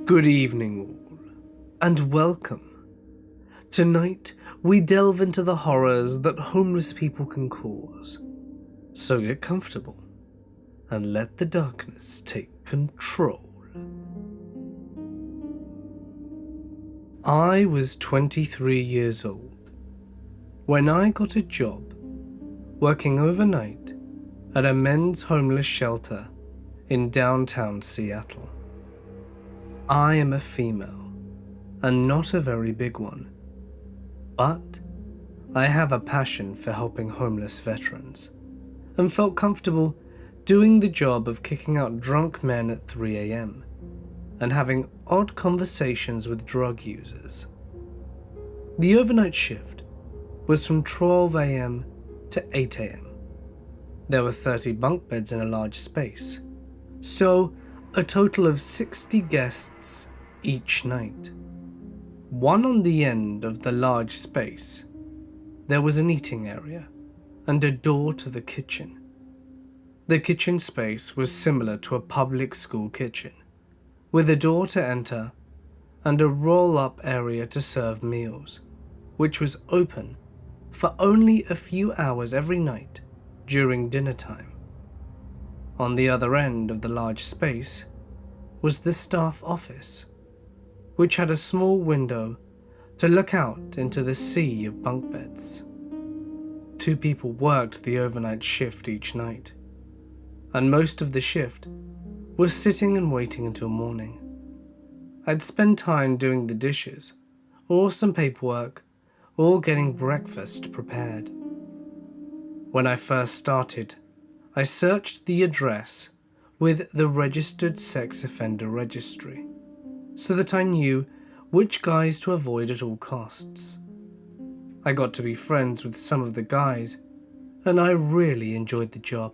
Good evening all, and welcome. Tonight, we delve into the horrors that homeless people can cause. So get comfortable, and let the darkness take control. I was 23 years old when I got a job working overnight at a men's homeless shelter in downtown Seattle. I am a female, and not a very big one, but I have a passion for helping homeless veterans, and felt comfortable doing the job of kicking out drunk men at 3 a.m. and having odd conversations with drug users. The overnight shift was from 12 a.m. to 8 a.m. There were 30 bunk beds in a large space, so a total of 60 guests each night. One on the end of the large space, there was an eating area and a door to the kitchen. The kitchen space was similar to a public school kitchen, with a door to enter and a roll-up area to serve meals, which was open for only a few hours every night during dinner time. On the other end of the large space was the staff office, which had a small window to look out into the sea of bunk beds. 2 people worked the overnight shift each night, and most of the shift was sitting and waiting until morning. I'd spend time doing the dishes, or some paperwork, or getting breakfast prepared. When I first started, I searched the address with the Registered Sex Offender Registry, so that I knew which guys to avoid at all costs. I got to be friends with some of the guys, and I really enjoyed the job.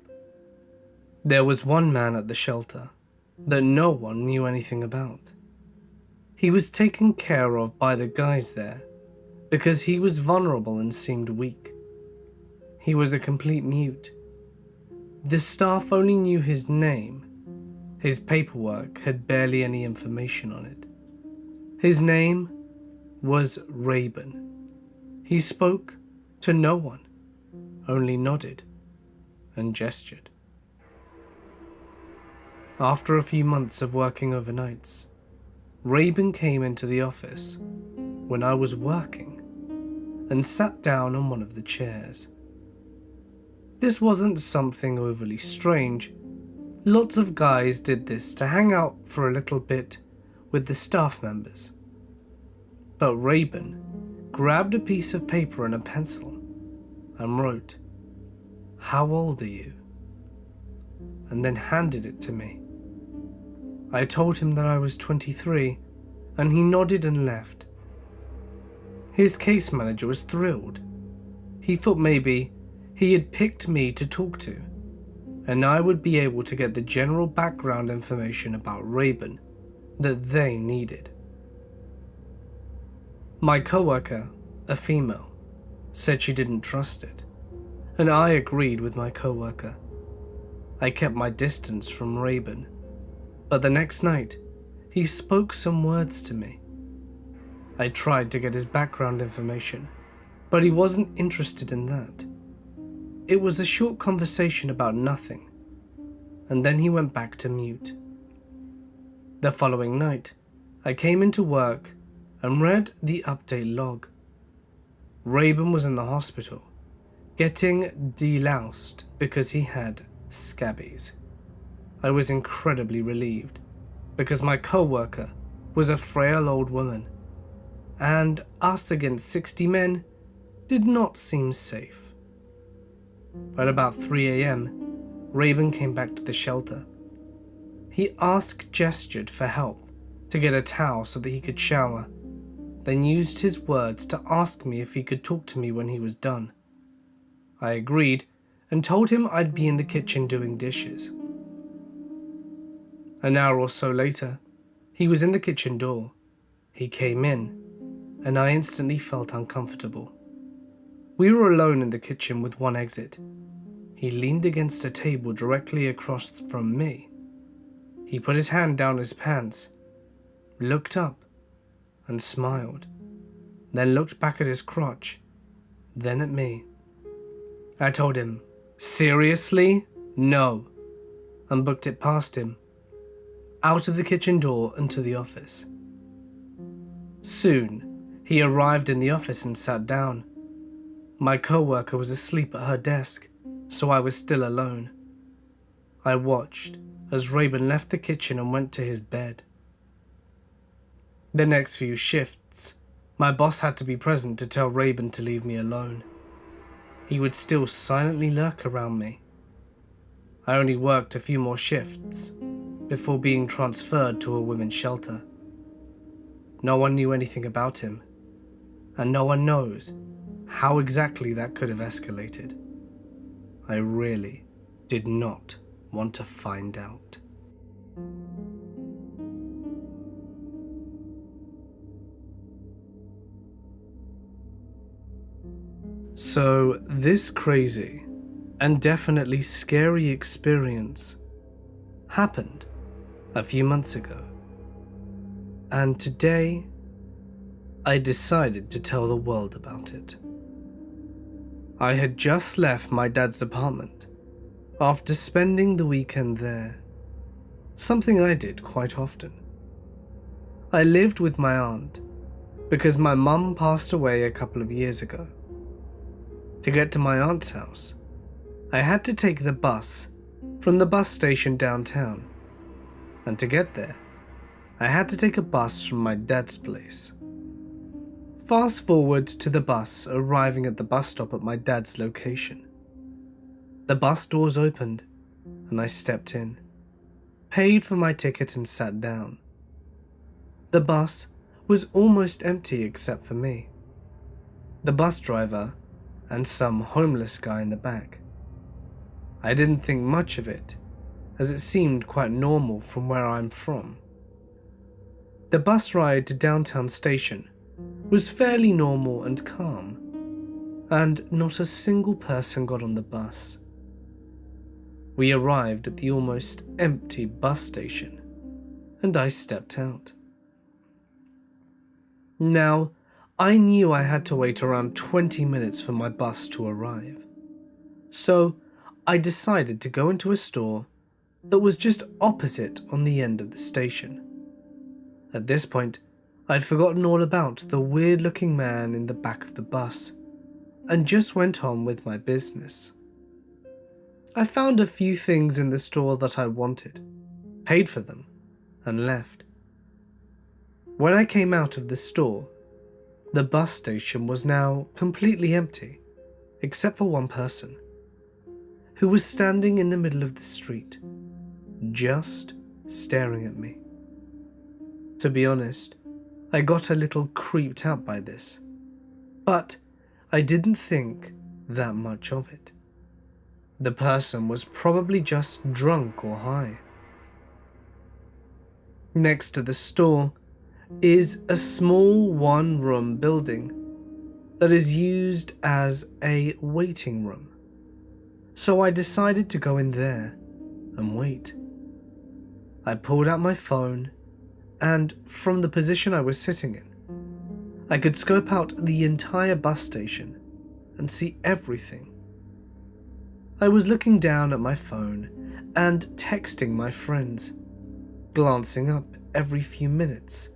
There was one man at the shelter that no one knew anything about. He was taken care of by the guys there because he was vulnerable and seemed weak. He was a complete mute. The staff only knew his name. His paperwork had barely any information on it. His name was Rayburn. He spoke to no one, only nodded and gestured. After a few months of working overnights, Rayburn came into the office when I was working and sat down on one of the chairs. This wasn't something overly strange. Lots of guys did this to hang out for a little bit with the staff members. But Rayburn grabbed a piece of paper and a pencil and wrote, "How old are you?" and then handed it to me. I told him that I was 23, and he nodded and left. His case manager was thrilled. He thought maybe he had picked me to talk to, and I would be able to get the general background information about Rayburn that they needed. My coworker, a female, said she didn't trust it, and I agreed with my coworker. I kept my distance from Rayburn, but the next night, he spoke some words to me. I tried to get his background information, but he wasn't interested in that. It was a short conversation about nothing, and then he went back to mute. The following night, I came into work and read the update log. Rayburn was in the hospital, getting deloused because he had scabies. I was incredibly relieved, because my co-worker was a frail old woman, and us against 60 men did not seem safe. At about 3 a.m., Rayburn came back to the shelter. He gestured for help to get a towel so that he could shower, then used his words to ask me if he could talk to me when he was done. I agreed and told him I'd be in the kitchen doing dishes. An hour or so later, he was in the kitchen door. He came in, and I instantly felt uncomfortable. We were alone in the kitchen with one exit. He leaned against a table directly across from me. He put his hand down his pants, looked up, and smiled, then looked back at his crotch, then at me. I told him, "Seriously? No," and booked it past him, out of the kitchen door and to the office. Soon, he arrived in the office and sat down. My co-worker was asleep at her desk, so I was still alone. I watched as Raven left the kitchen and went to his bed. The next few shifts, my boss had to be present to tell Raven to leave me alone. He would still silently lurk around me. I only worked a few more shifts before being transferred to a women's shelter. No one knew anything about him, and no one knows how exactly that could have escalated. I really did not want to find out. So, this crazy and definitely scary experience happened a few months ago. And today, I decided to tell the world about it. I had just left my dad's apartment after spending the weekend there, something I did quite often. I lived with my aunt because my mum passed away a couple of years ago. To get to my aunt's house, I had to take the bus from the bus station downtown, and to get there, I had to take a bus from my dad's place. Fast forward to the bus arriving at the bus stop at my dad's location. The bus doors opened, and I stepped in, paid for my ticket and sat down. The bus was almost empty except for me, the bus driver, and some homeless guy in the back. I didn't think much of it, as it seemed quite normal from where I'm from. The bus ride to downtown station was fairly normal and calm, and not a single person got on the bus. We arrived at the almost empty bus station, and I stepped out. Now, I knew I had to wait around 20 minutes for my bus to arrive, so I decided to go into a store that was just opposite on the end of the station. At this point, I'd forgotten all about the weird-looking man in the back of the bus, and just went on with my business. I found a few things in the store that I wanted, paid for them, and left. When I came out of the store, the bus station was now completely empty, except for one person, who was standing in the middle of the street, just staring at me. To be honest, I got a little creeped out by this, but I didn't think that much of it. The person was probably just drunk or high. Next to the store is a small one-room building that is used as a waiting room. So I decided to go in there and wait. I pulled out my phone, and from the position I was sitting in, I could scope out the entire bus station and see everything. I was looking down at my phone and texting my friends, glancing up every few minutes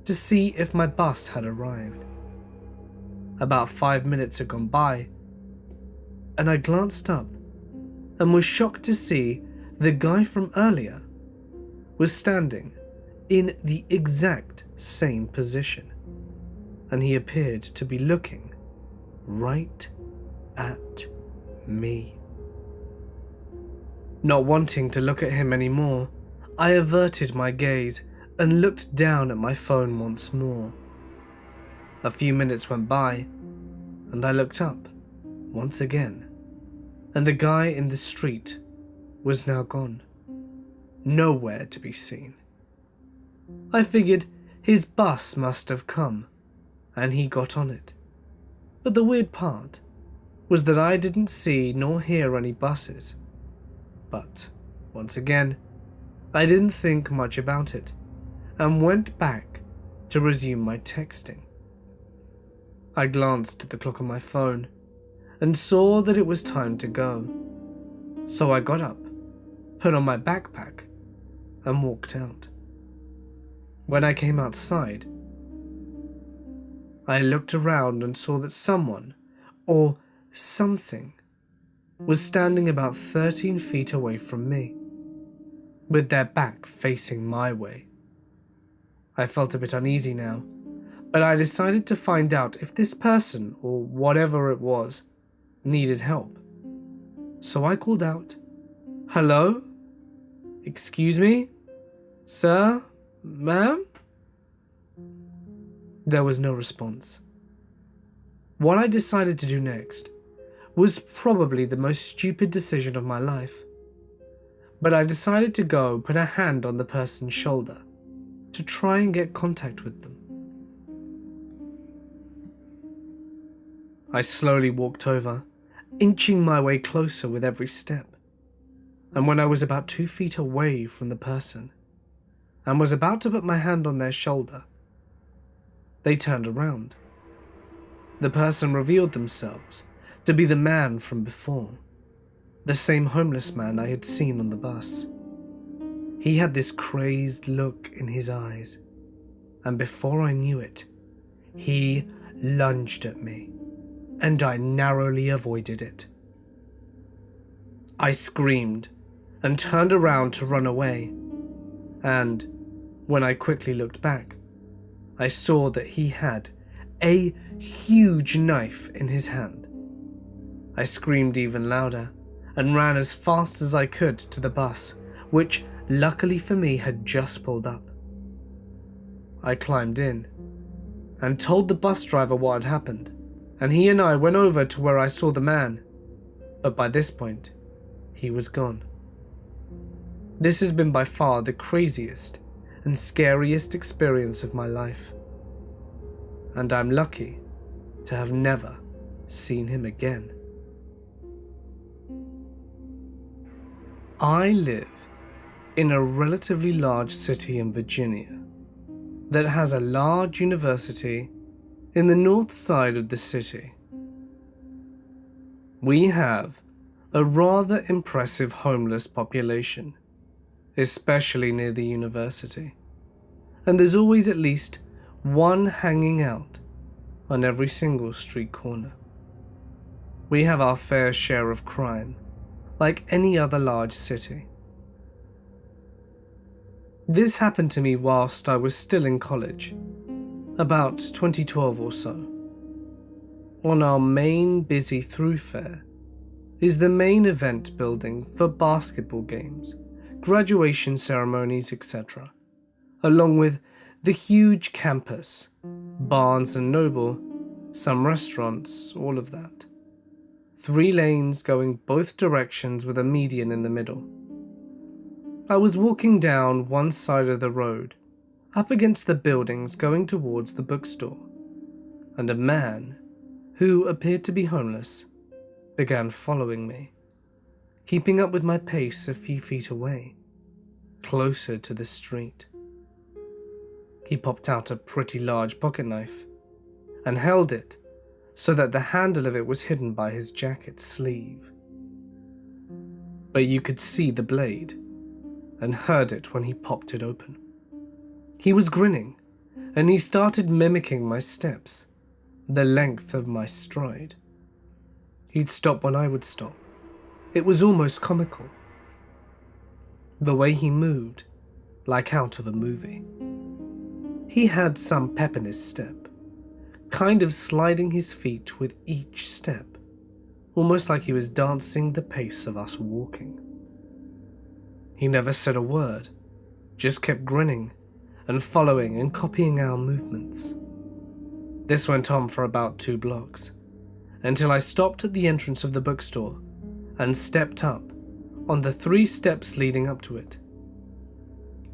to see if my bus had arrived. About 5 minutes had gone by, and I glanced up and was shocked to see the guy from earlier was standing in the exact same position, and he appeared to be looking right at me. Not wanting to look at him anymore, I averted my gaze and looked down at my phone once more. A few minutes went by, and I looked up once again, and the guy in the street was now gone, nowhere to be seen. I figured his bus must have come, and he got on it. But the weird part was that I didn't see nor hear any buses. But, once again, I didn't think much about it and went back to resume my texting. I glanced at the clock on my phone and saw that it was time to go. So I got up, put on my backpack, and walked out. When I came outside, I looked around and saw that someone, or something, was standing about 13 feet away from me, with their back facing my way. I felt a bit uneasy now, but I decided to find out if this person, or whatever it was, needed help. So I called out, "Hello? Excuse me? Sir? Ma'am?" There was no response. What I decided to do next was probably the most stupid decision of my life, but I decided to go put a hand on the person's shoulder to try and get contact with them. I slowly walked over, inching my way closer with every step, and when I was about 2 feet away from the person and was about to put my hand on their shoulder, they turned around. The person revealed themselves to be the man from before, the same homeless man I had seen on the bus. He had this crazed look in his eyes, and before I knew it, he lunged at me, and I narrowly avoided it. I screamed and turned around to run away, and when I quickly looked back, I saw that he had a huge knife in his hand. I screamed even louder and ran as fast as I could to the bus, which luckily for me had just pulled up. I climbed in and told the bus driver what had happened, and he and I went over to where I saw the man, but by this point, he was gone. This has been by far the craziest and scariest experience of my life, and I'm lucky to have never seen him again. I live in a relatively large city in Virginia that has a large university in the north side of the city. We have a rather impressive homeless population, especially near the university, and there's always at least one hanging out on every single street corner. We have our fair share of crime, like any other large city. This happened to me whilst I was still in college, about 2012 or so. On our main busy thoroughfare is the main event building for basketball games, graduation ceremonies, etc., along with the huge campus, Barnes and Noble, some restaurants, all of that. 3 lanes going both directions with a median in the middle. I was walking down one side of the road, up against the buildings going towards the bookstore, and a man, who appeared to be homeless, began following me, keeping up with my pace a few feet away, closer to the street. He popped out a pretty large pocket knife and held it so that the handle of it was hidden by his jacket sleeve. But you could see the blade and heard it when he popped it open. He was grinning, and he started mimicking my steps, the length of my stride. He'd stop when I would stop. It was almost comical. The way he moved, like out of a movie. He had some pep in his step, kind of sliding his feet with each step, almost like he was dancing the pace of us walking. He never said a word, just kept grinning and following and copying our movements. This went on for about 2 blocks, until I stopped at the entrance of the bookstore and stepped up on the 3 steps leading up to it.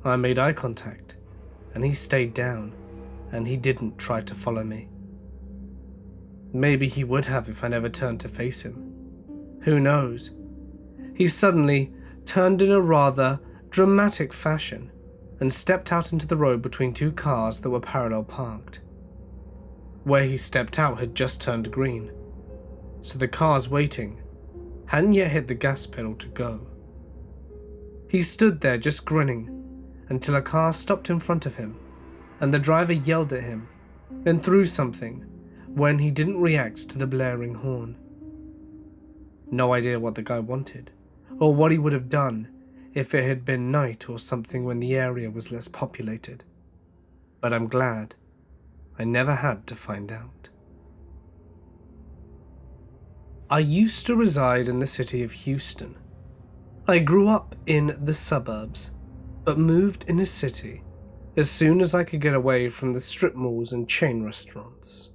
I made eye contact, and he stayed down, and he didn't try to follow me. Maybe he would have if I never turned to face him. Who knows? He suddenly turned in a rather dramatic fashion and stepped out into the road between two cars that were parallel parked. Where he stepped out had just turned green, so the cars waiting hadn't yet hit the gas pedal to go. He stood there just grinning until a car stopped in front of him and the driver yelled at him and threw something when he didn't react to the blaring horn. No idea what the guy wanted, or what he would have done if it had been night or something when the area was less populated. But I'm glad I never had to find out. I used to reside in the city of Houston. I grew up in the suburbs, but moved in a city as soon as I could get away from the strip malls and chain restaurants.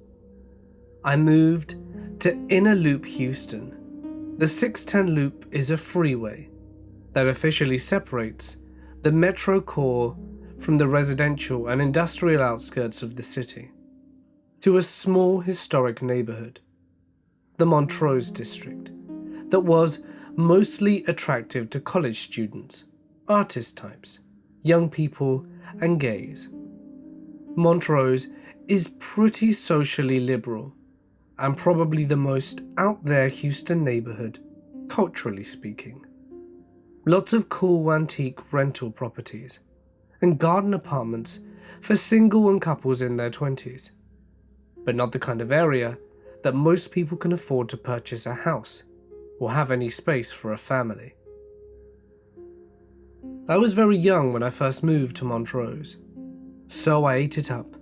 I moved to Inner Loop, Houston. The 610 Loop is a freeway that officially separates the metro core from the residential and industrial outskirts of the city to a small historic neighborhood, the Montrose district, that was mostly attractive to college students, artist types, young people, and gays. Montrose is pretty socially liberal and probably the most out there Houston neighborhood, culturally speaking. Lots of cool antique rental properties and garden apartments for single and couples in their 20s, but not the kind of area that most people can afford to purchase a house or have any space for a family. I was very young when I first moved to Montrose, so I ate it up.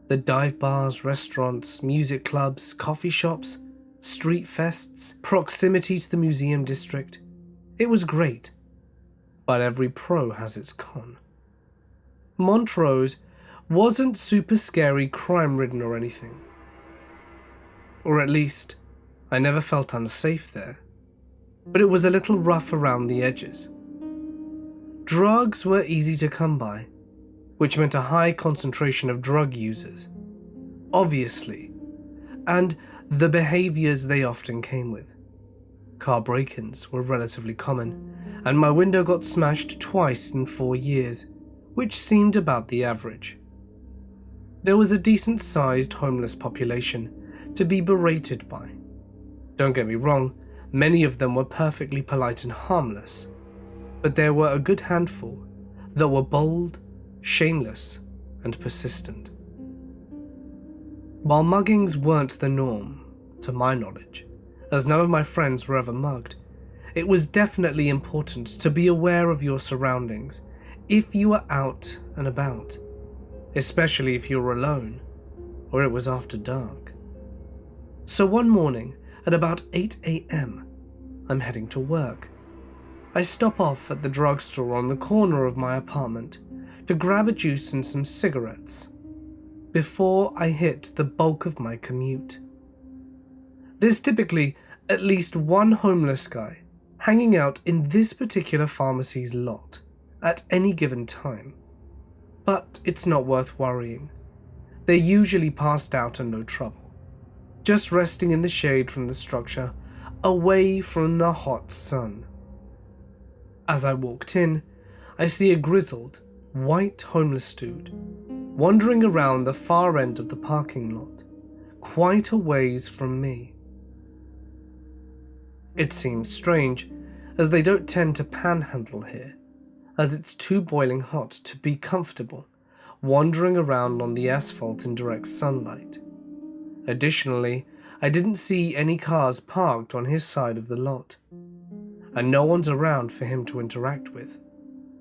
The dive bars, restaurants, music clubs, coffee shops, street fests, proximity to the museum district. It was great, but every pro has its con. Montrose wasn't super scary, crime-ridden or anything. Or at least, I never felt unsafe there. But it was a little rough around the edges. Drugs were easy to come by, which meant a high concentration of drug users, obviously, and the behaviors they often came with. Car break-ins were relatively common, and my window got smashed twice in 4 years, which seemed about the average. There was a decent-sized homeless population to be berated by. Don't get me wrong, many of them were perfectly polite and harmless, but there were a good handful that were bold, shameless, and persistent. While muggings weren't the norm, to my knowledge, as none of my friends were ever mugged, it was definitely important to be aware of your surroundings if you were out and about, especially if you were alone or it was after dark. So one morning at about 8 a.m, I'm heading to work. I stop off at the drugstore on the corner of my apartment to grab a juice and some cigarettes before I hit the bulk of my commute. There's typically at least one homeless guy hanging out in this particular pharmacy's lot at any given time, but it's not worth worrying. They're usually passed out and no trouble, just resting in the shade from the structure, away from the hot sun. As I walked in, I see a grizzled, white homeless dude wandering around the far end of the parking lot, quite a ways from me. It seems strange, as they don't tend to panhandle here, as it's too boiling hot to be comfortable, wandering around on the asphalt in direct sunlight. Additionally, I didn't see any cars parked on his side of the lot, and no one's around for him to interact with,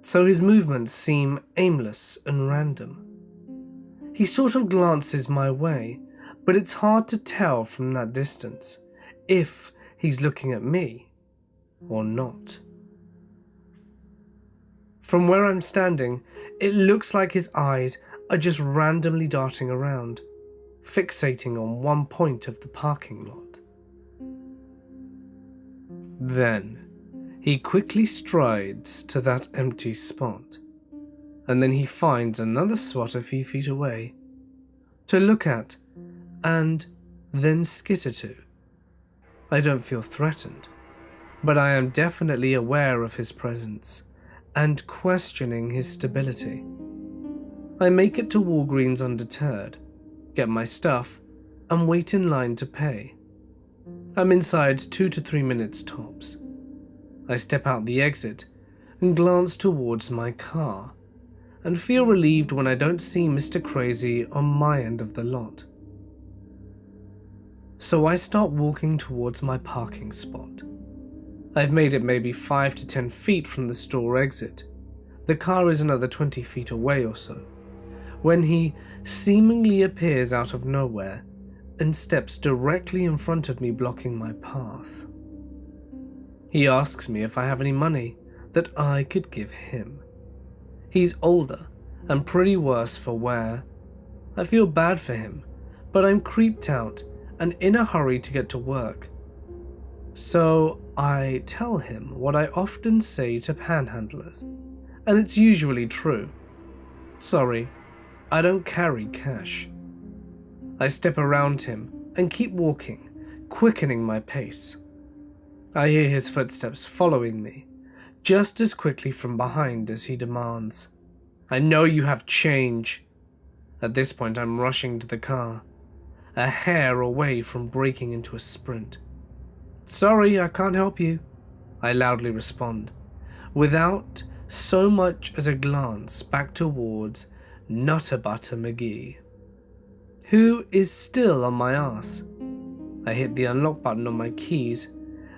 so his movements seem aimless and random. He sort of glances my way, but it's hard to tell from that distance if he's looking at me or not. From where I'm standing, it looks like his eyes are just randomly darting around, fixating on one point of the parking lot. Then, he quickly strides to that empty spot, and then he finds another spot a few feet away to look at and then skitter to. I don't feel threatened, but I am definitely aware of his presence and questioning his stability. I make it to Walgreens undeterred, get my stuff, and wait in line to pay. I'm inside 2 to 3 minutes tops. I step out the exit and glance towards my car, and feel relieved when I don't see Mr. Crazy on my end of the lot. So I start walking towards my parking spot. I've made it maybe 5 to 10 feet from the store exit. The car is another 20 feet away or so, when he seemingly appears out of nowhere and steps directly in front of me, blocking my path. He asks me if I have any money that I could give him. He's older and pretty worse for wear. I feel bad for him, but I'm creeped out and in a hurry to get to work. So I tell him what I often say to panhandlers, and it's usually true. Sorry, I don't carry cash. I step around him and keep walking, quickening my pace. I hear his footsteps following me, just as quickly from behind as he demands, "I know you have change." At this point I'm rushing to the car, a hair away from breaking into a sprint. "Sorry, I can't help you," I loudly respond, without so much as a glance back towards Nutter Butter McGee, who is still on my ass. I hit the unlock button on my keys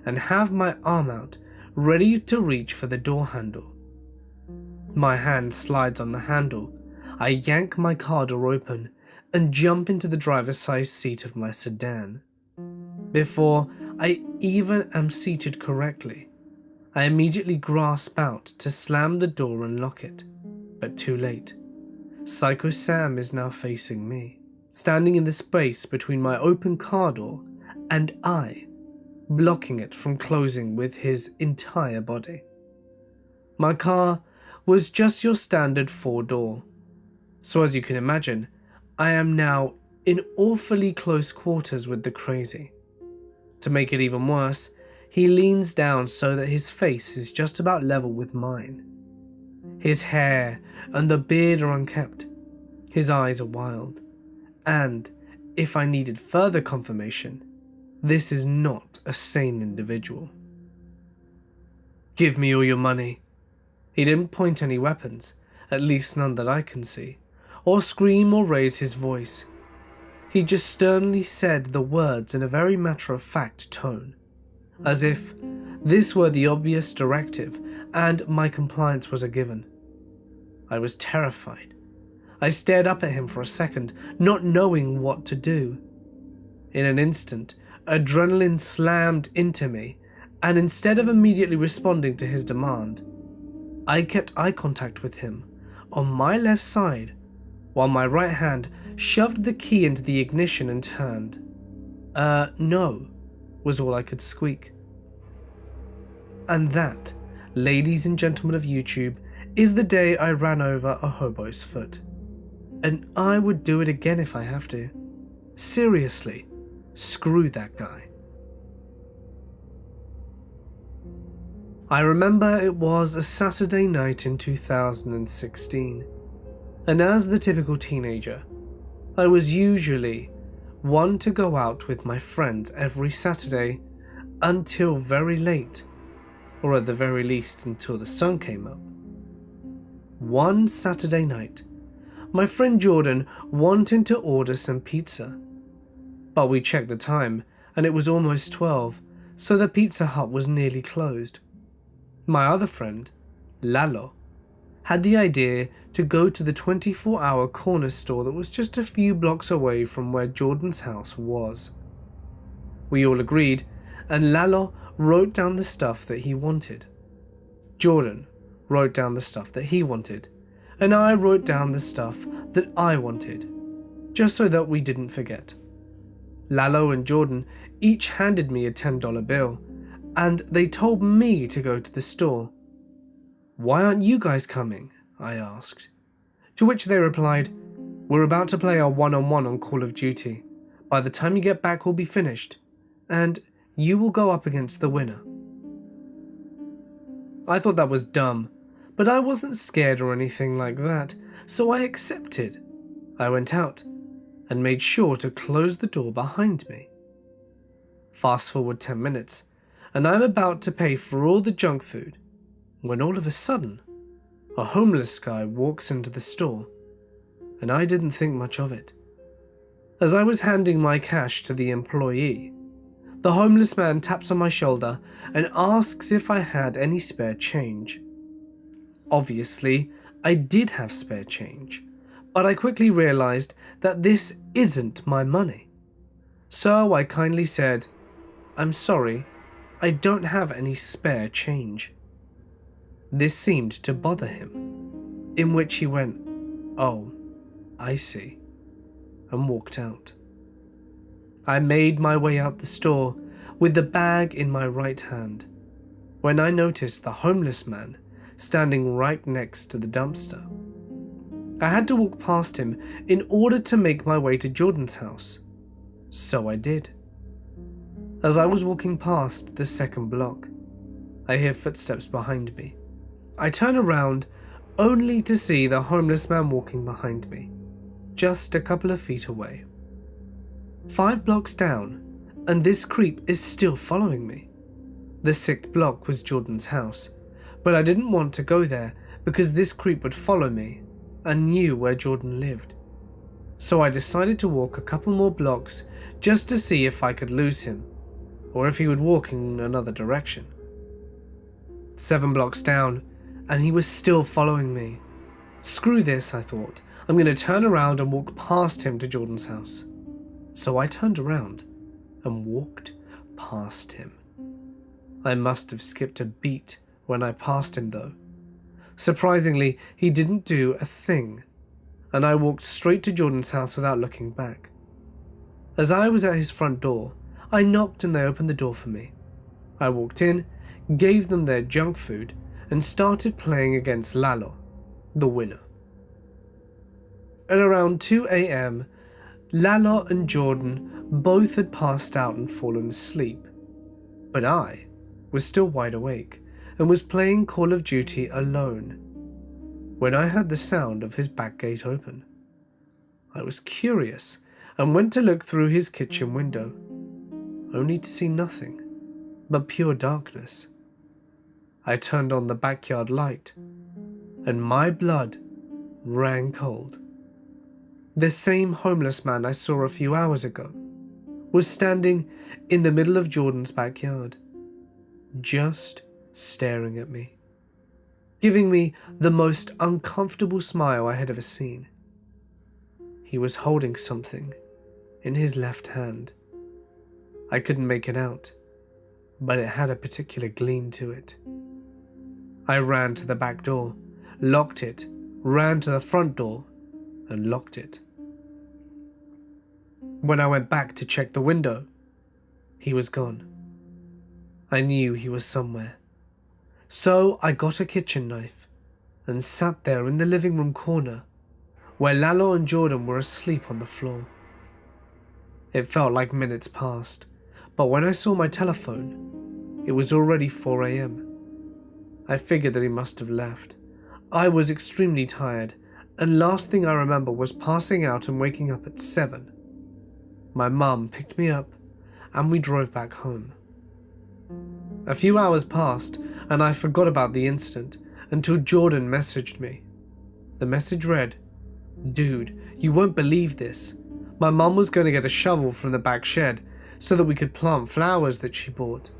and have my arm out, ready to reach for the door handle. My hand slides on the handle. I yank my car door open and jump into the driver's side seat of my sedan. Before I even am seated correctly, I immediately grasp out to slam the door and lock it, but too late. Psycho Sam is now facing me, standing in the space between my open car door and I, blocking it from closing with his entire body. My car was just your standard 4-door, so as you can imagine, I am now in awfully close quarters with the crazy. To make it even worse, he leans down so that his face is just about level with mine. His hair and the beard are unkempt. His eyes are wild. And, if I needed further confirmation, this is not a sane individual. "Give me all your money." He didn't point any weapons, at least none that I can see, or scream or raise his voice. He just sternly said the words in a very matter-of-fact tone, as if this were the obvious directive and my compliance was a given. I was terrified. I stared up at him for a second, not knowing what to do. In an instant, adrenaline slammed into me, and instead of immediately responding to his demand, I kept eye contact with him on my left side, while my right hand shoved the key into the ignition and turned. No, was all I could squeak. And that, ladies and gentlemen of YouTube, is the day I ran over a hobo's foot. And I would do it again if I have to. Seriously, screw that guy. I remember it was a Saturday night in 2016, and as the typical teenager, I was usually one to go out with my friends every Saturday until very late, or at the very least until the sun came up. One Saturday night, my friend Jordan wanted to order some pizza, but we checked the time and it was almost 12, so the Pizza Hut was nearly closed. My other friend, Lalo, had the idea to go to the 24-hour corner store that was just a few blocks away from where Jordan's house was. We all agreed, and Lalo wrote down the stuff that he wanted. Jordan wrote down the stuff that he wanted, and I wrote down the stuff that I wanted, just so that we didn't forget. Lalo and Jordan each handed me a $10 bill, and they told me to go to the store. "Why aren't you guys coming?" I asked. To which they replied, "We're about to play our one-on-one on Call of Duty. By the time you get back, we'll be finished, and you will go up against the winner." I thought that was dumb, but I wasn't scared or anything like that, so I accepted. I went out and made sure to close the door behind me. Fast forward 10 minutes, and I'm about to pay for all the junk food, when all of a sudden, a homeless guy walks into the store, and I didn't think much of it. As I was handing my cash to the employee, the homeless man taps on my shoulder and asks if I had any spare change. Obviously, I did have spare change, but I quickly realized that this isn't my money. So I kindly said, "I'm sorry, I don't have any spare change." This seemed to bother him, in which he went, "Oh, I see," and walked out. I made my way out the store with the bag in my right hand, when I noticed the homeless man standing right next to the dumpster. I had to walk past him in order to make my way to Jordan's house, so I did. As I was walking past the second block, I hear footsteps behind me. I turn around only to see the homeless man walking behind me, just a couple of feet away. 5 blocks down, and this creep is still following me. The 6th block was Jordan's house, but I didn't want to go there because this creep would follow me and knew where Jordan lived. So I decided to walk a couple more blocks just to see if I could lose him, or if he would walk in another direction. 7 blocks down, and he was still following me. Screw this, I thought. I'm going to turn around and walk past him to Jordan's house. So I turned around and walked past him. I must have skipped a beat when I passed him though. Surprisingly, he didn't do a thing, and I walked straight to Jordan's house without looking back. As I was at his front door, I knocked and they opened the door for me. I walked in, gave them their junk food, and started playing against Lalo, the winner. At around 2 a.m, Lalo and Jordan both had passed out and fallen asleep, but I was still wide awake and was playing Call of Duty alone when I heard the sound of his back gate open. I was curious and went to look through his kitchen window, only to see nothing but pure darkness. I turned on the backyard light, and my blood ran cold. The same homeless man I saw a few hours ago was standing in the middle of Jordan's backyard, just staring at me, giving me the most uncomfortable smile I had ever seen. He was holding something in his left hand. I couldn't make it out, but it had a particular gleam to it. I ran to the back door, locked it, ran to the front door, and locked it. When I went back to check the window, he was gone. I knew he was somewhere. So I got a kitchen knife and sat there in the living room corner where Lalo and Jordan were asleep on the floor. It felt like minutes passed, but when I saw my telephone, it was already 4 a.m. I figured that he must have left. I was extremely tired, and last thing I remember was passing out and waking up at 7. My mum picked me up, and we drove back home. A few hours passed, and I forgot about the incident until Jordan messaged me. The message read, "Dude, you won't believe this. My mum was going to get a shovel from the back shed so that we could plant flowers that she bought,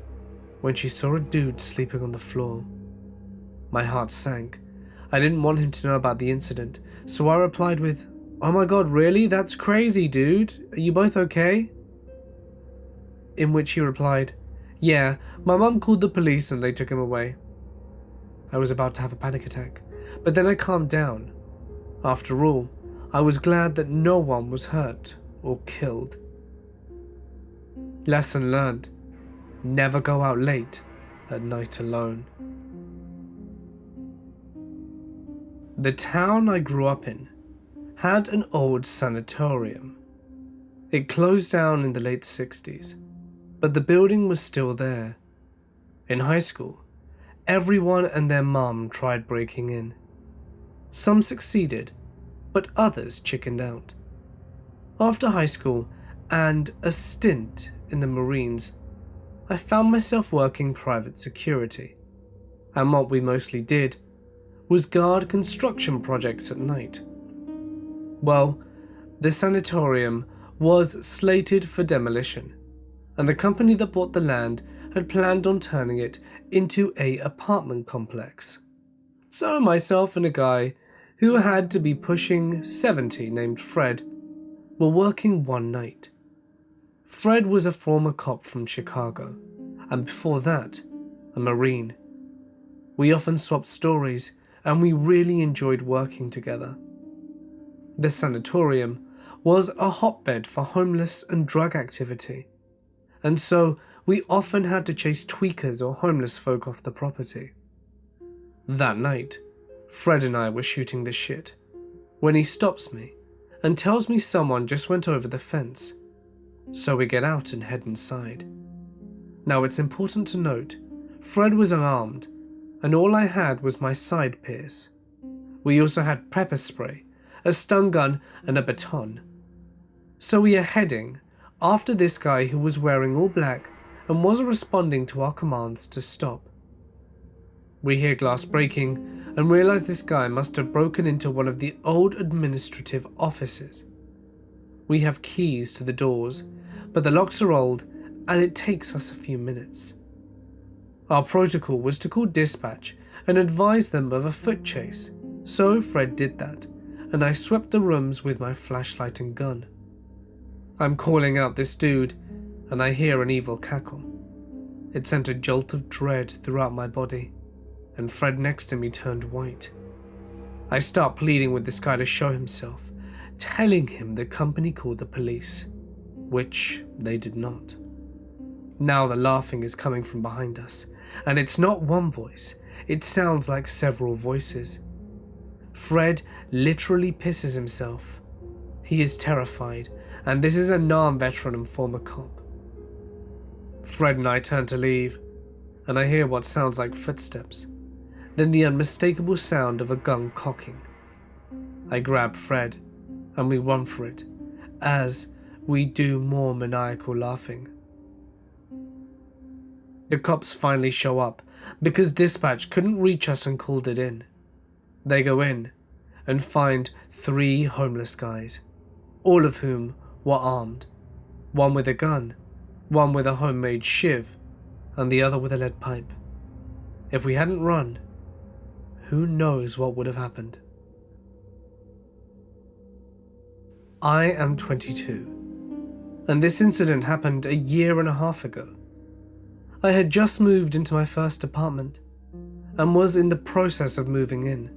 when she saw a dude sleeping on the floor." My heart sank. I didn't want him to know about the incident, so I replied with, "Oh my god, really? That's crazy, dude. Are you both okay?" In which he replied, "Yeah, my mum called the police and they took him away." I was about to have a panic attack, but then I calmed down. After all, I was glad that no one was hurt or killed. Lesson learned: never go out late at night alone. The town I grew up in had an old sanatorium. It closed down in the late 60s, but the building was still there. In high school, everyone and their mum tried breaking in. Some succeeded, but others chickened out. After high school and a stint in the Marines, I found myself working private security, and what we mostly did was guard construction projects at night. Well, the sanatorium was slated for demolition, and the company that bought the land had planned on turning it into an apartment complex. So myself and a guy who had to be pushing 70 named Fred were working one night. Fred was a former cop from Chicago, and before that, a Marine. We often swapped stories, and we really enjoyed working together. The sanatorium was a hotbed for homeless and drug activity, and so we often had to chase tweakers or homeless folk off the property. That night, Fred and I were shooting the shit when he stops me and tells me someone just went over the fence. So we get out and head inside. Now it's important to note, Fred was unarmed and all I had was my side pierce. We also had pepper spray, a stun gun and a baton. So we are heading after this guy who was wearing all black and wasn't responding to our commands to stop. We hear glass breaking and realize this guy must have broken into one of the old administrative offices. We have keys to the doors, but the locks are old and it takes us a few minutes. Our protocol was to call dispatch and advise them of a foot chase, so Fred did that, and I swept the rooms with my flashlight and gun. I'm calling out this dude, and I hear an evil cackle. It sent a jolt of dread throughout my body, and Fred next to me turned white. I start pleading with this guy to show himself, telling him the company called the police, which they did not. Now the laughing is coming from behind us, and it's not one voice, it sounds like several voices. Fred literally pisses himself. He is terrified, and this is a non-veteran and former cop. Fred and I turn to leave, and I hear what sounds like footsteps, then the unmistakable sound of a gun cocking. I grab Fred, and we run for it, as we do more maniacal laughing. The cops finally show up, because dispatch couldn't reach us and called it in. They go in, and find 3 homeless guys, all of whom were armed, one with a gun, one with a homemade shiv, and the other with a lead pipe. If we hadn't run, who knows what would have happened. I am 22, and this incident happened a year and a half ago. I had just moved into my first apartment, and was in the process of moving in.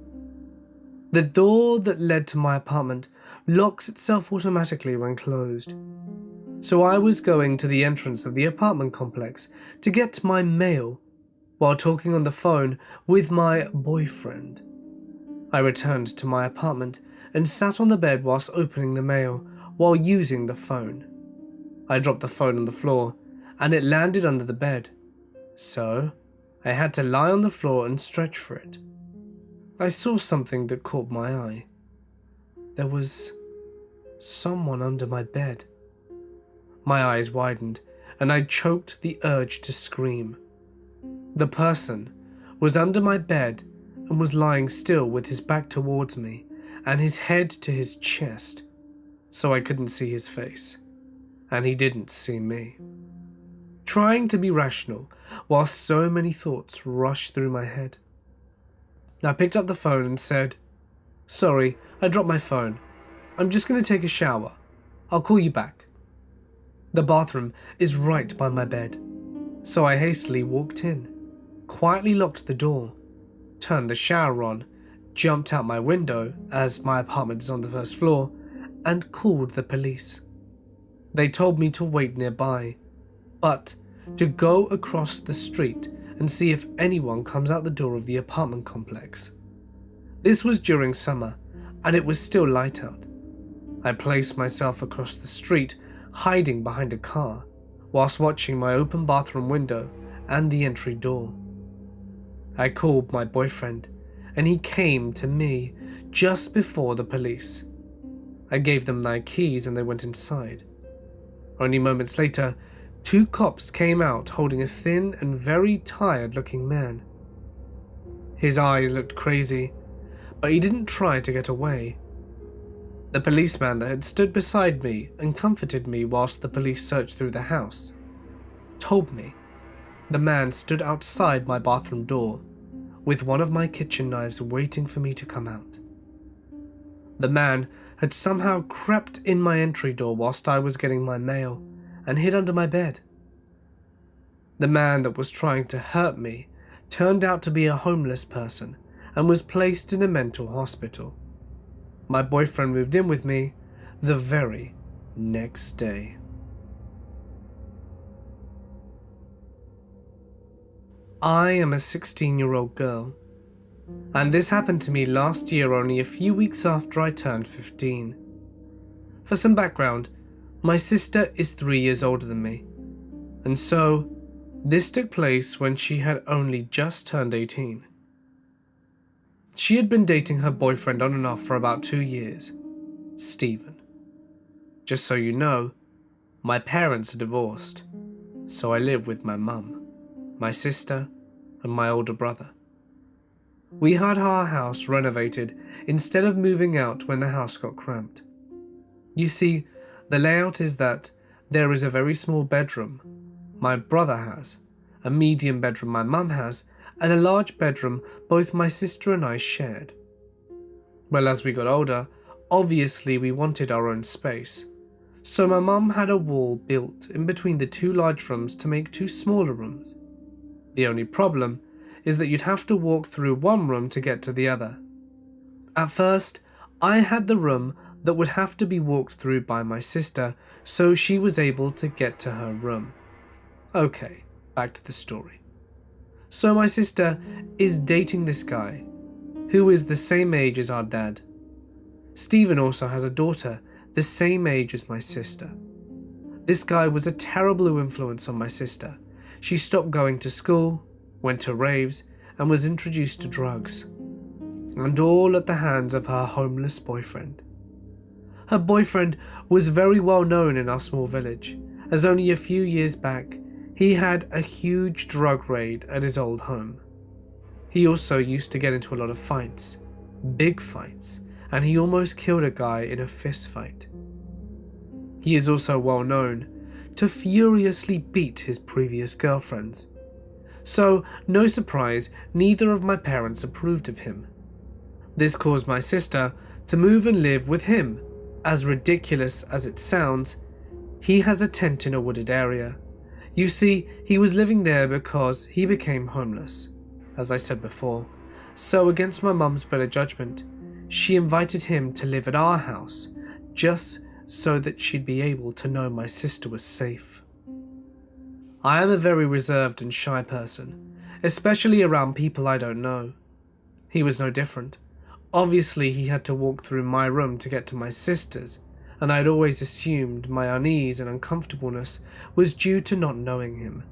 The door that led to my apartment locks itself automatically when closed, so I was going to the entrance of the apartment complex to get my mail while talking on the phone with my boyfriend. I returned to my apartment and sat on the bed whilst opening the mail while using the phone. I dropped the phone on the floor and it landed under the bed, so I had to lie on the floor and stretch for it. I saw something that caught my eye. There was someone under my bed. My eyes widened and I choked the urge to scream. The person was under my bed and was lying still with his back towards me and his head to his chest, so I couldn't see his face, and he didn't see me. Trying to be rational while so many thoughts rushed through my head, I picked up the phone and said, "Sorry, I dropped my phone. I'm just going to take a shower. I'll call you back." The bathroom is right by my bed, so I hastily walked in, quietly locked the door, turned the shower on, jumped out my window as my apartment is on the first floor, and called the police. They told me to wait nearby, but to go across the street and see if anyone comes out the door of the apartment complex. This was during summer, and it was still light out. I placed myself across the street, hiding behind a car, whilst watching my open bathroom window and the entry door. I called my boyfriend, and he came to me just before the police. I gave them my keys and they went inside. Only moments later, 2 cops came out holding a thin and very tired-looking man. His eyes looked crazy, but he didn't try to get away. The policeman that had stood beside me and comforted me whilst the police searched through the house told me the man stood outside my bathroom door with one of my kitchen knives waiting for me to come out. The man had somehow crept in my entry door whilst I was getting my mail and hid under my bed. The man that was trying to hurt me turned out to be a homeless person and was placed in a mental hospital. My boyfriend moved in with me the very next day. I am a 16-year-old girl, and this happened to me last year, only a few weeks after I turned 15. For some background, my sister is 3 years older than me, and so this took place when she had only just turned 18. She had been dating her boyfriend on and off for about 2 years, Stephen. Just so you know, my parents are divorced, so I live with my mum, my sister, and my older brother. We had our house renovated instead of moving out when the house got cramped. You see, the layout is that there is a very small bedroom my brother has, a medium bedroom my mum has, and a large bedroom both my sister and I shared. Well, as we got older, obviously we wanted our own space, so my mum had a wall built in between the 2 large rooms to make 2 smaller rooms. The only problem is that you'd have to walk through one room to get to the other. At first, I had the room that would have to be walked through by my sister, so she was able to get to her room. Okay, back to the story. So my sister is dating this guy, who is the same age as our dad. Stephen also has a daughter, the same age as my sister. This guy was a terrible influence on my sister. She stopped going to school, went to raves, and was introduced to drugs. And all at the hands of her homeless boyfriend. Her boyfriend was very well known in our small village, as only a few years back, he had a huge drug raid at his old home. He also used to get into a lot of fights, big fights, and he almost killed a guy in a fist fight. He is also well known to furiously beat his previous girlfriends. So, no surprise, neither of my parents approved of him. This caused my sister to move and live with him. As ridiculous as it sounds, he has a tent in a wooded area. You see, he was living there because he became homeless, as I said before. So against my mum's better judgment, she invited him to live at our house, just so that she'd be able to know my sister was safe. I am a very reserved and shy person, especially around people I don't know. He was no different. Obviously, he had to walk through my room to get to my sister's, and I'd always assumed my unease and uncomfortableness was due to not knowing him.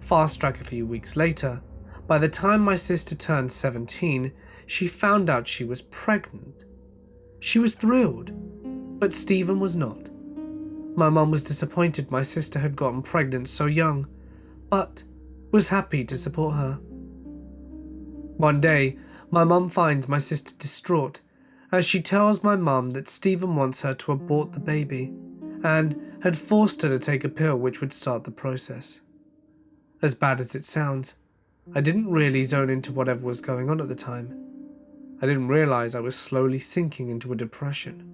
Fast track a few weeks later, by the time my sister turned 17, she found out she was pregnant. She was thrilled, but Stephen was not. My mum was disappointed my sister had gotten pregnant so young, but was happy to support her. One day, my mum finds my sister distraught as she tells my mum that Stephen wants her to abort the baby and had forced her to take a pill which would start the process. As bad as it sounds, I didn't really zone into whatever was going on at the time. I didn't realize I was slowly sinking into a depression.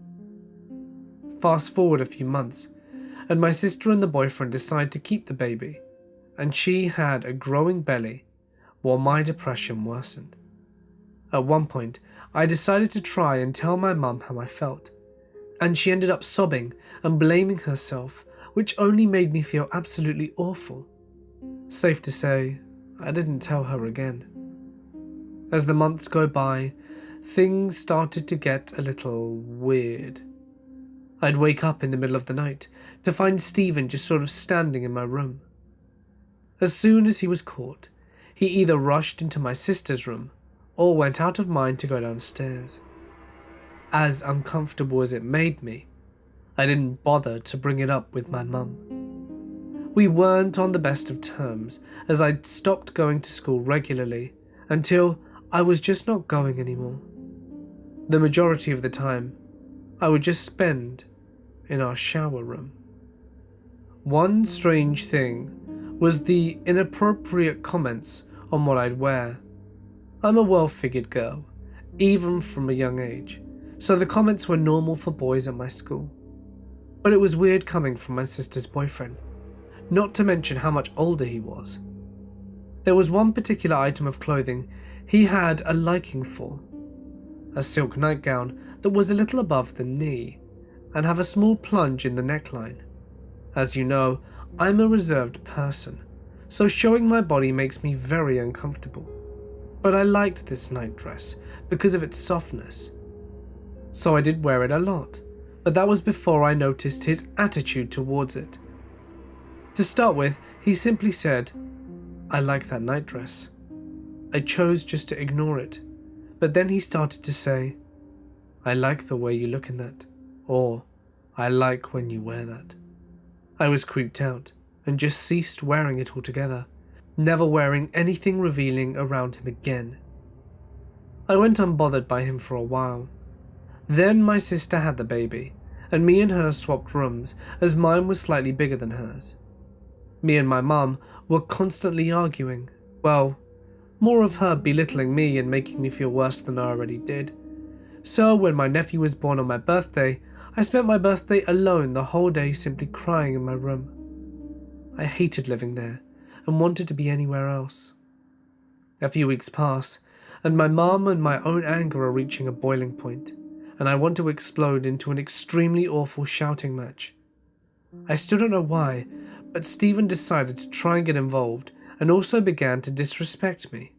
Fast forward a few months, and my sister and the boyfriend decide to keep the baby, and she had a growing belly while my depression worsened. At one point, I decided to try and tell my mum how I felt, and she ended up sobbing and blaming herself, which only made me feel absolutely awful. Safe to say, I didn't tell her again. As the months go by, things started to get a little weird. I'd wake up in the middle of the night to find Stephen just sort of standing in my room. As soon as he was caught, he either rushed into my sister's room or went out of mine to go downstairs. As uncomfortable as it made me, I didn't bother to bring it up with my mum. We weren't on the best of terms, as I'd stopped going to school regularly until I was just not going anymore. The majority of the time, I would just spend in our shower room. One strange thing was the inappropriate comments on what I'd wear. I'm a well-figured girl, even from a young age, so the comments were normal for boys at my school. But it was weird coming from my sister's boyfriend, not to mention how much older he was. There was one particular item of clothing he had a liking for, a silk nightgown that was a little above the knee and have a small plunge in the neckline. As you know, I'm a reserved person, so showing my body makes me very uncomfortable. But I liked this nightdress because of its softness, so I did wear it a lot, but that was before I noticed his attitude towards it. To start with, he simply said, "I like that nightdress." I chose just to ignore it, but then he started to say, "I like the way you look in that," or "I like when you wear that." I was creeped out and just ceased wearing it altogether, never wearing anything revealing around him again. I went unbothered by him for a while. Then my sister had the baby, and me and her swapped rooms as mine was slightly bigger than hers. Me and my mum were constantly arguing, well, more of her belittling me and making me feel worse than I already did. So when my nephew was born on my birthday, I spent my birthday alone the whole day simply crying in my room. I hated living there and wanted to be anywhere else. A few weeks pass, and my mum and my own anger are reaching a boiling point, and I want to explode into an extremely awful shouting match. I still don't know why, but Stephen decided to try and get involved and also began to disrespect me.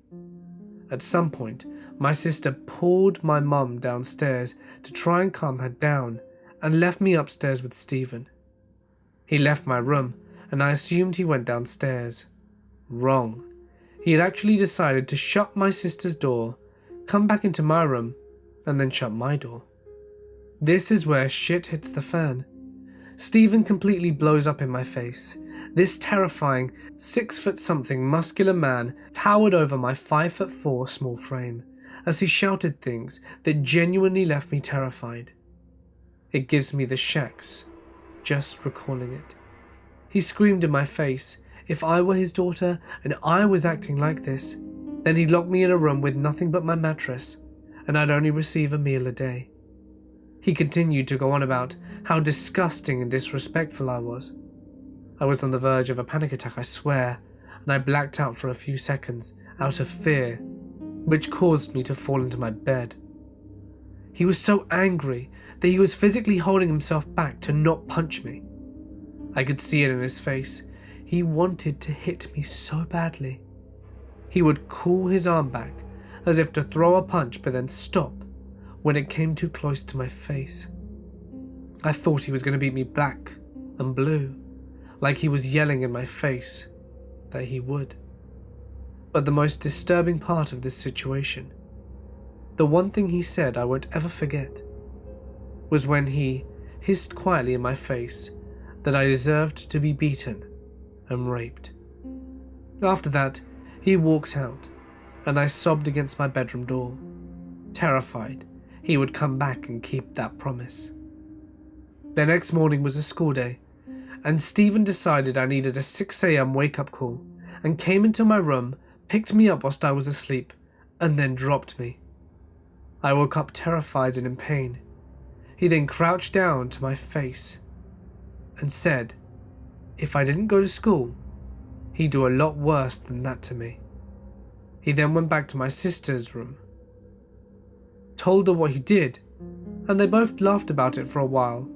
At some point, my sister pulled my mum downstairs to try and calm her down and left me upstairs with Stephen. He left my room and I assumed he went downstairs. Wrong. He had actually decided to shut my sister's door, come back into my room, and then shut my door. This is where shit hits the fan. Stephen completely blows up in my face. This terrifying 6-foot-something muscular man towered over my 5'4" small frame as he shouted things that genuinely left me terrified. It gives me the shakes, just recalling it. He screamed in my face if I were his daughter and I was acting like this, then he'd lock me in a room with nothing but my mattress, and I'd only receive a meal a day. He continued to go on about how disgusting and disrespectful I was. I was on the verge of a panic attack, I swear, and I blacked out for a few seconds out of fear, which caused me to fall into my bed. He was so angry that he was physically holding himself back to not punch me. I could see it in his face. He wanted to hit me so badly. He would cool his arm back as if to throw a punch but then stop when it came too close to my face. I thought he was going to beat me black and blue, like he was yelling in my face that he would. But the most disturbing part of this situation, the one thing he said I won't ever forget, was when he hissed quietly in my face that I deserved to be beaten and raped. After that, he walked out, and I sobbed against my bedroom door, terrified he would come back and keep that promise. The next morning was a school day, and Stephen decided I needed a 6 a.m. wake-up call and came into my room, picked me up whilst I was asleep, and then dropped me. I woke up terrified and in pain. He then crouched down to my face and said if I didn't go to school, he'd do a lot worse than that to me. He then went back to my sister's room, told her what he did, and they both laughed about it for a while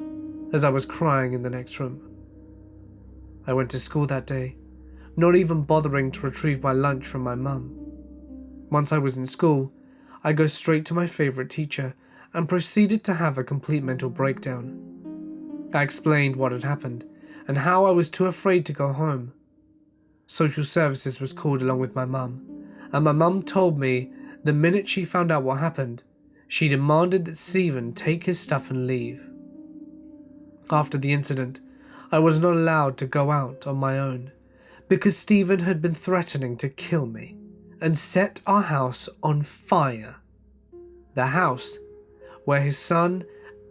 as I was crying in the next room. I went to school that day, not even bothering to retrieve my lunch from my mum. Once I was in school, I go straight to my favourite teacher and proceeded to have a complete mental breakdown. I explained what had happened and how I was too afraid to go home. Social services was called along with my mum, and my mum told me the minute she found out what happened, she demanded that Stephen take his stuff and leave. After the incident, I was not allowed to go out on my own because Stephen had been threatening to kill me and set our house on fire. The house where his son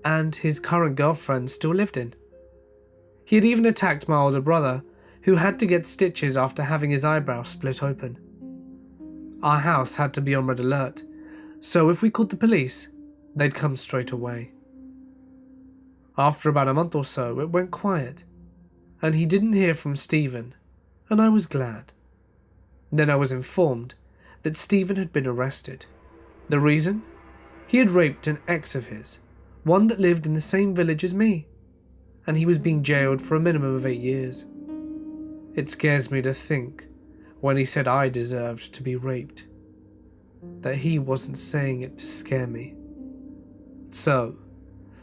and his current girlfriend still lived in. He had even attacked my older brother, who had to get stitches after having his eyebrow split open. Our house had to be on red alert, so if we called the police, they'd come straight away. After about a month or so, it went quiet, and he didn't hear from Stephen, and I was glad. Then I was informed that Stephen had been arrested. The reason? He had raped an ex of his, one that lived in the same village as me, and he was being jailed for a minimum of 8 years. It scares me to think, when he said I deserved to be raped, that he wasn't saying it to scare me. So,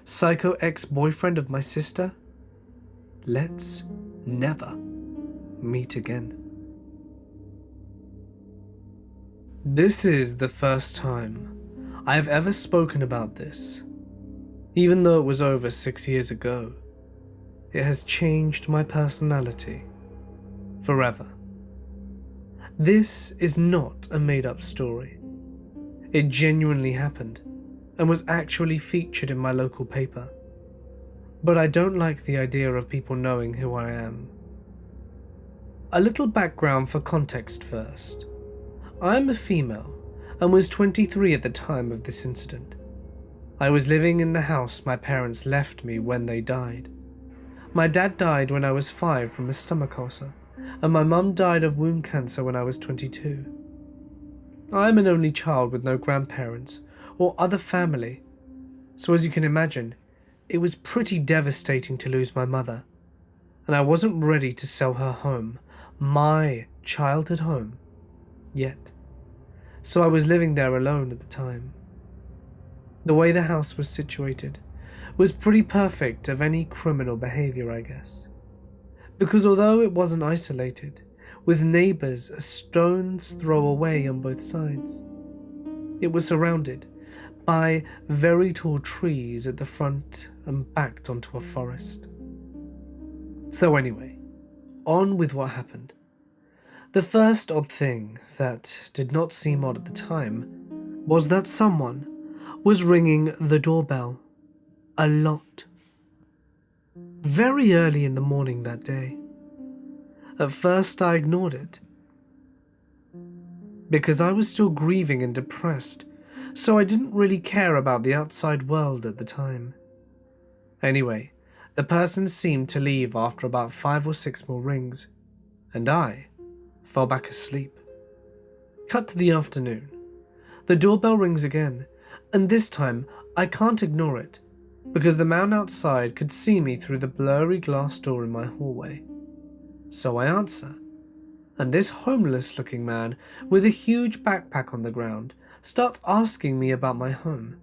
psycho ex-boyfriend of my sister, let's never meet again. This is the first time I have ever spoken about this. Even though it was over 6 years ago, it has changed my personality forever. This is not a made-up story. It genuinely happened and was actually featured in my local paper. But I don't like the idea of people knowing who I am. A little background for context first. I am a female and was 23 at the time of this incident. I was living in the house my parents left me when they died. My dad died when I was 5 from a stomach ulcer, and my mum died of womb cancer when I was 22. I am an only child with no grandparents or other family, so as you can imagine, it was pretty devastating to lose my mother, and I wasn't ready to sell her home, my childhood home, yet. So I was living there alone at the time. The way the house was situated was pretty perfect of any criminal behavior, I guess. Because although it wasn't isolated, with neighbors a stone's throw away on both sides, it was surrounded by very tall trees at the front and backed onto a forest. So anyway, on with what happened. The first odd thing that did not seem odd at the time was that someone was ringing the doorbell a lot. Very early in the morning that day. At first I ignored it because I was still grieving and depressed, so I didn't really care about the outside world at the time. Anyway, the person seemed to leave after about 5 or 6 more rings, and I fell back asleep. Cut to the afternoon. The doorbell rings again, and this time I can't ignore it because the man outside could see me through the blurry glass door in my hallway. So I answer, and this homeless-looking man with a huge backpack on the ground starts asking me about my home.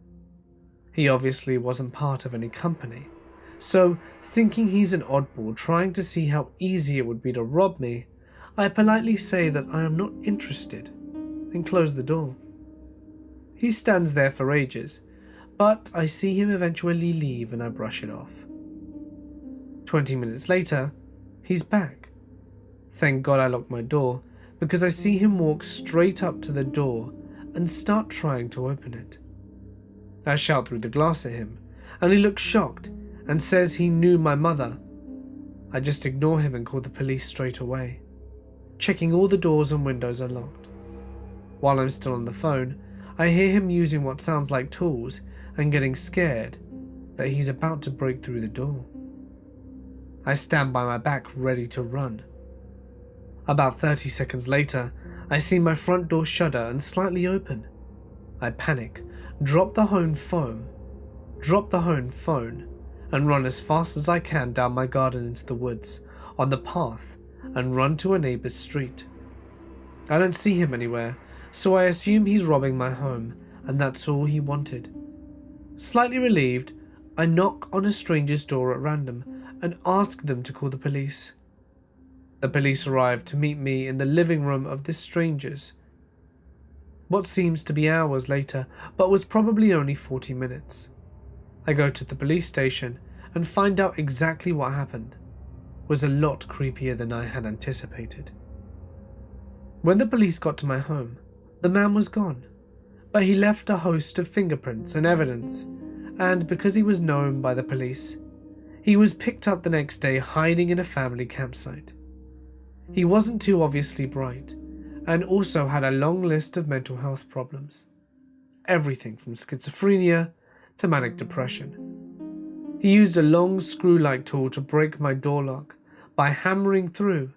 He obviously wasn't part of any company, so thinking he's an oddball trying to see how easy it would be to rob me, I politely say that I am not interested and close the door. He stands there for ages, but I see him eventually leave and I brush it off. 20 minutes later, he's back. Thank God I locked my door, because I see him walk straight up to the door and start trying to open it. I shout through the glass at him, and he looks shocked and says he knew my mother. I just ignore him and call the police straight away, checking all the doors and windows are locked. While I'm still on the phone, I hear him using what sounds like tools and getting scared that he's about to break through the door. I stand by my back ready to run. About 30 seconds later, I see my front door shudder and slightly open. I panic, drop the home phone, and run as fast as I can down my garden into the woods, on the path, and run to a neighbor's street. I don't see him anywhere, so I assume he's robbing my home, and that's all he wanted. Slightly relieved, I knock on a stranger's door at random and ask them to call the police. The police arrive to meet me in the living room of this stranger's. what seems to be hours later, but was probably only 40 minutes. I go to the police station and find out exactly what happened. It was a lot creepier than I had anticipated. When the police got to my home, the man was gone, but he left a host of fingerprints and evidence, and because he was known by the police, he was picked up the next day hiding in a family campsite. He wasn't too obviously bright, and also had a long list of mental health problems. Everything from schizophrenia to manic depression. He used a long screw-like tool to break my door lock by hammering through,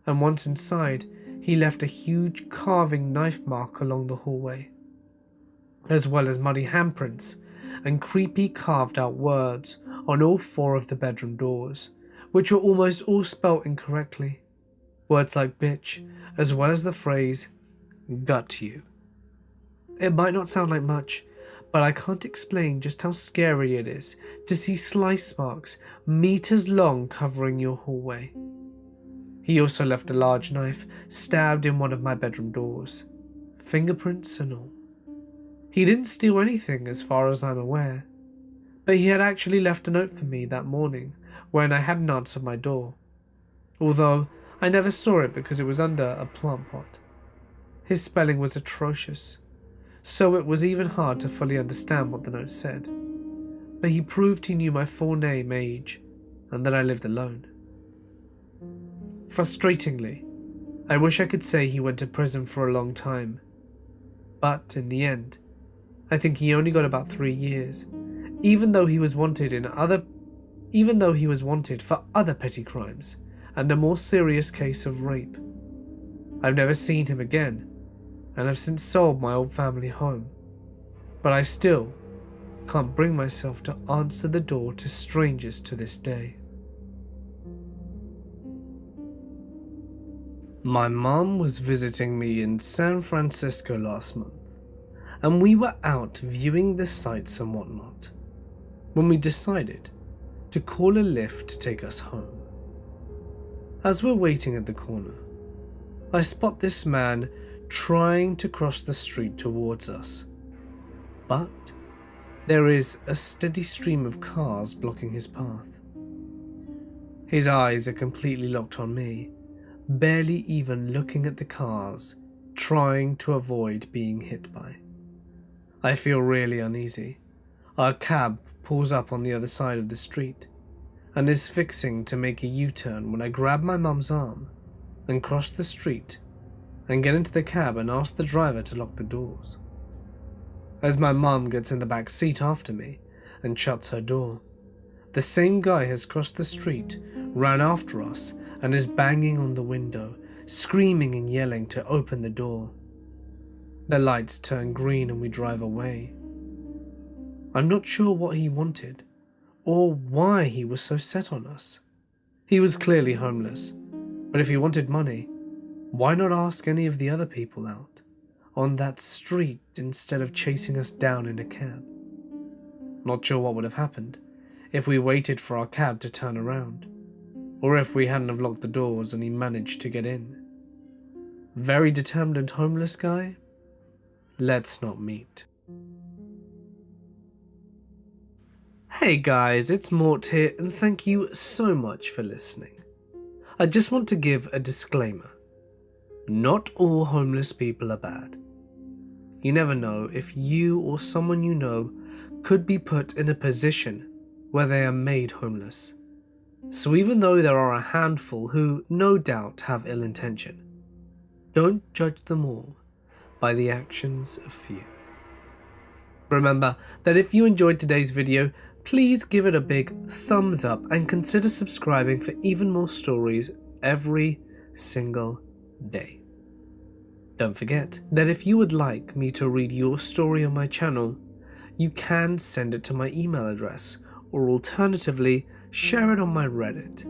and once inside, he left a huge carving knife mark along the hallway, as well as muddy handprints and creepy carved-out words on all 4 of the bedroom doors, which were almost all spelt incorrectly. Words like bitch, as well as the phrase, gut you. It might not sound like much, but I can't explain just how scary it is to see slice marks meters long covering your hallway. He also left a large knife stabbed in one of my bedroom doors, fingerprints and all. He didn't steal anything as far as I'm aware, but he had actually left a note for me that morning when I hadn't answered my door, although I never saw it because it was under a plant pot. His spelling was atrocious, so it was even hard to fully understand what the note said, but he proved he knew my full name, age, and that I lived alone. Frustratingly, I wish I could say he went to prison for a long time, but in the end, I think he only got about 3 years, even though he was wanted for other petty crimes and a more serious case of rape. I've never seen him again, and have since sold my old family home, but I still can't bring myself to answer the door to strangers to this day. My mom was visiting me in San Francisco last month, and we were out viewing the sights and whatnot, when we decided to call a Lyft to take us home. As we're waiting at the corner, I spot this man trying to cross the street towards us, but there is a steady stream of cars blocking his path. His eyes are completely locked on me, barely even looking at the cars, trying to avoid being hit by. I feel really uneasy. Our cab pulls up on the other side of the street and is fixing to make a U-turn when I grab my mum's arm and cross the street and get into the cab and ask the driver to lock the doors. As my mum gets in the back seat after me and shuts her door, the same guy has crossed the street, ran after us, and is banging on the window, screaming and yelling to open the door. The lights turn green and we drive away. I'm not sure what he wanted, or why he was so set on us. He was clearly homeless, but if he wanted money, why not ask any of the other people out on that street instead of chasing us down in a cab? Not sure what would have happened if we waited for our cab to turn around, or if we hadn't have locked the doors and he managed to get in. Very determined homeless guy? Let's not meet. Hey guys, it's Mort here, and thank you so much for listening. I just want to give a disclaimer. Not all homeless people are bad. You never know if you or someone you know could be put in a position where they are made homeless. So even though there are a handful who no doubt have ill intention, don't judge them all by the actions of few. Remember that if you enjoyed today's video, please give it a big thumbs up and consider subscribing for even more stories every single day. Don't forget that if you would like me to read your story on my channel, you can send it to my email address, or alternatively share it on my Reddit,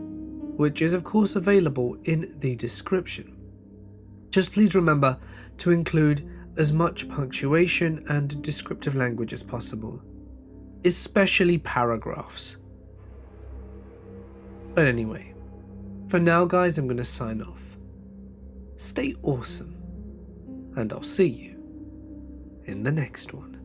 which is of course available in the description. Just please remember to include as much punctuation and descriptive language as possible, especially paragraphs. But anyway, for now guys, I'm going to sign off. Stay awesome, and I'll see you in the next one.